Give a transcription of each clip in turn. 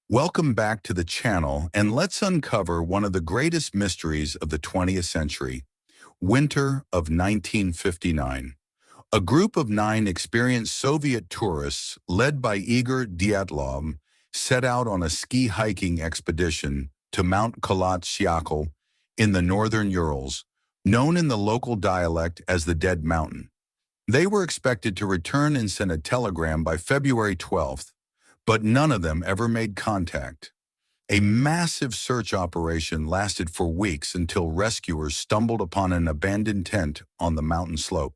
Welcome back to the channel, and let's uncover one of the greatest mysteries of the 20th century, winter of 1959. A group of 9 experienced Soviet tourists, led by Igor Dyatlov, set out on a ski hiking expedition to Mount Khalat-Syakhl in the northern Urals, known in the local dialect as the Dead Mountain. They were expected to return and send a telegram by February 12th, but none of them ever made contact. A massive search operation lasted for weeks until rescuers stumbled upon an abandoned tent on the mountain slope.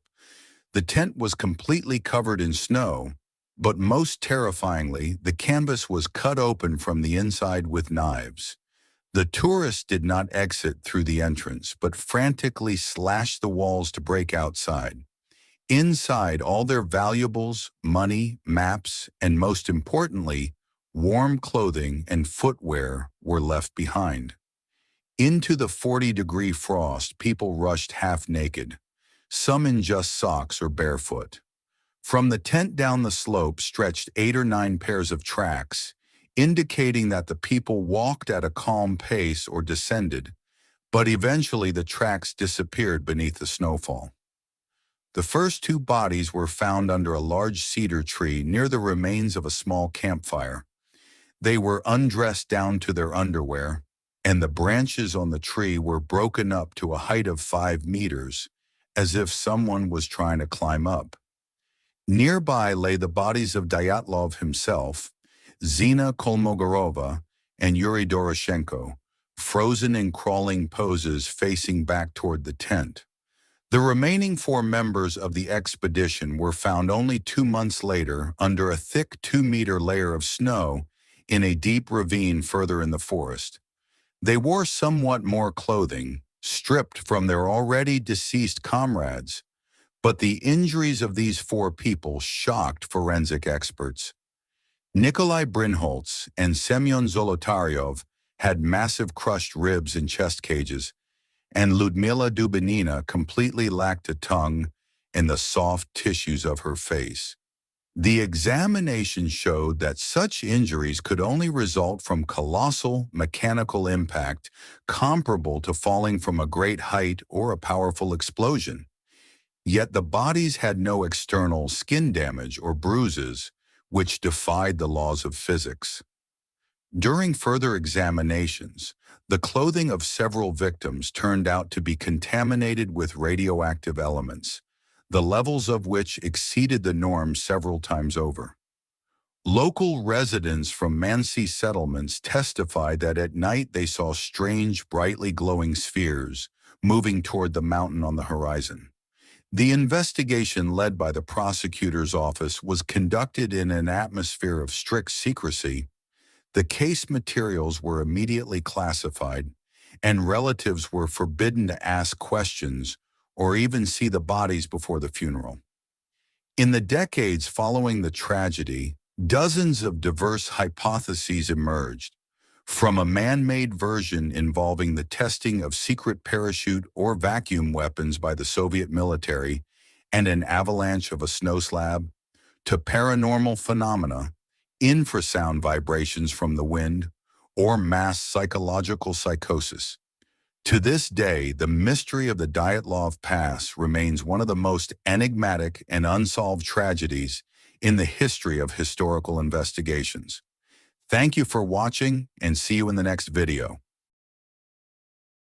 The tent was completely covered in snow, but most terrifyingly, the canvas was cut open from the inside with knives. The tourists did not exit through the entrance, but frantically slashed the walls to break outside. Inside, all their valuables, money, maps, and most importantly, warm clothing and footwear were left behind. Into the 40-degree frost, people rushed half-naked, some in just socks or barefoot. From the tent down the slope stretched 8 or 9 pairs of tracks, indicating that the people walked at a calm pace or descended, but eventually the tracks disappeared beneath the snowfall. The first 2 bodies were found under a large cedar tree near the remains of a small campfire. They were undressed down to their underwear, and the branches on the tree were broken up to a height of 5 meters, as if someone was trying to climb up. Nearby lay the bodies of Dyatlov himself, Zina Kolmogorova, and Yuri Doroshenko, frozen in crawling poses facing back toward the tent. The remaining 4 members of the expedition were found only 2 months later under a thick 2-meter layer of snow in a deep ravine further in the forest. They wore somewhat more clothing, stripped from their already deceased comrades, but the injuries of these 4 people shocked forensic experts. Nikolai Brinholtz and Semyon Zolotaryov had massive crushed ribs and chest cages, and Ludmila Dubinina completely lacked a tongue and the soft tissues of her face. The examination showed that such injuries could only result from colossal mechanical impact comparable to falling from a great height or a powerful explosion. Yet the bodies had no external skin damage or bruises, which defied the laws of physics. During further examinations, the clothing of several victims turned out to be contaminated with radioactive elements, the levels of which exceeded the norm several times over. Local residents from Mansi settlements testified that at night they saw strange, brightly glowing spheres moving toward the mountain on the horizon. The investigation led by the prosecutor's office was conducted in an atmosphere of strict secrecy. The case materials were immediately classified, and relatives were forbidden to ask questions or even see the bodies before the funeral. In the decades following the tragedy, dozens of diverse hypotheses emerged, from a man-made version involving the testing of secret parachute or vacuum weapons by the Soviet military and an avalanche of a snow slab, to paranormal phenomena, infrasound vibrations from the wind, or mass psychological psychosis. To this day, the mystery of the Dyatlov Pass remains one of the most enigmatic and unsolved tragedies in the history of historical investigations. Thank you for watching, and see you in the next video.